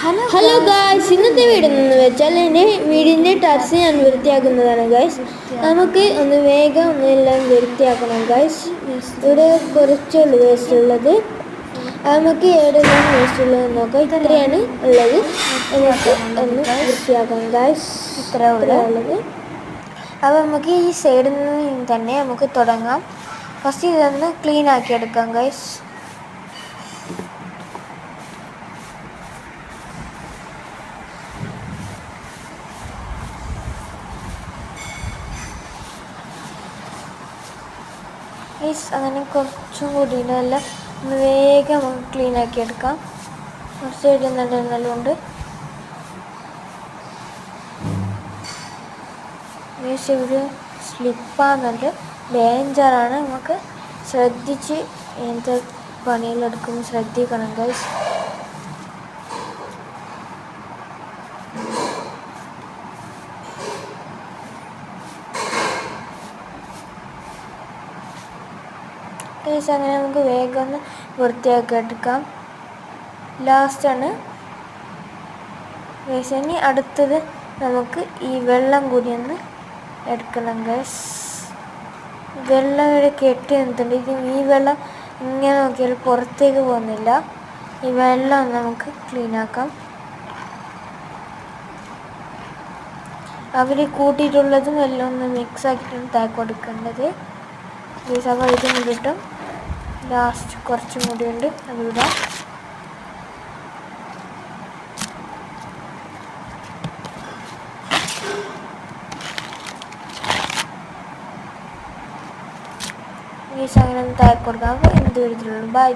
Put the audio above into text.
Hello guys, ഇന്നത്തെ video എന്ന് വെച്ചാൽ എൻ്റെ വീടിൻ്റെ ടെറസ് ഞാൻ വൃത്തിയാക്കുന്നതാണ് ഗായ്സ്. നമുക്ക് ഒന്ന് വേഗം എല്ലാം വൃത്തിയാക്കണം ഗായ്സ്. ഇവിടെ കുറച്ചുള്ളൂ വേസ്റ്റ് ഉള്ളത്. നമുക്ക് എവിടെയെല്ലാം വേസ്റ്റ് ഉള്ളത് നോക്കാം. ഇത്രയാണ് ഉള്ളത്. നമുക്ക് ഒന്ന് വൃത്തിയാക്കാം ഗായ്സ്. ഇത്ര ഉള്ളത്. അപ്പോൾ നമുക്ക് ഈ സൈഡിൽ നിന്ന് തന്നെ നമുക്ക് തുടങ്ങാം. ഫസ്റ്റ് ഇതൊന്ന് ക്ലീൻ ആക്കി എടുക്കാം ഗായ്സ്. അങ്ങനെ കുറച്ചും കൂടി നല്ല വേഗം ക്ലീൻ ആക്കി എടുക്കാം. സൈഡിൽ നല്ലുണ്ട്. ഇവിടെ സ്ലിപ്പാകുന്നുണ്ട്, ഡേഞ്ചറാണ്. നമുക്ക് ശ്രദ്ധിച്ച് എന്ത് പണികളെടുക്കുമ്പോൾ ശ്രദ്ധിക്കണം ഗൈസ്. അങ്ങനെ നമുക്ക് വേഗം ഒന്ന് വൃത്തിയാക്കി എടുക്കാം. ലാസ്റ്റാണ് ഗൈസ്. ഇനി അടുത്തത് നമുക്ക് ഈ വെള്ളം കൂടി ഒന്ന് എടുക്കണം ഗൈസ്. വെള്ളം ഇവിടെ കെട്ടി നിന്നിട്ടുണ്ട്. ഈ വെള്ളം ഇങ്ങനെ നോക്കിയാൽ പുറത്തേക്ക് പോകുന്നില്ല. ഈ വെള്ളം നമുക്ക് ക്ലീൻ ആക്കാം. അവർ കൂട്ടിയിട്ടുള്ളതും എല്ലാം ഒന്ന് മിക്സ് ആക്കിയിട്ടാണ് താക്ക് കൊടുക്കേണ്ടത് ഗൈസ്. അപ്പോൾ ഇതും കിട്ടും. ലാസ്റ്റ് കുറച്ചും കൂടി ഉണ്ട്, അതിവിടെ. ഈ സാധനം താഴെ കൊടുക്കാം. അപ്പോൾ എന്ത് വരുത്തുള്ളൂ. ബൈ.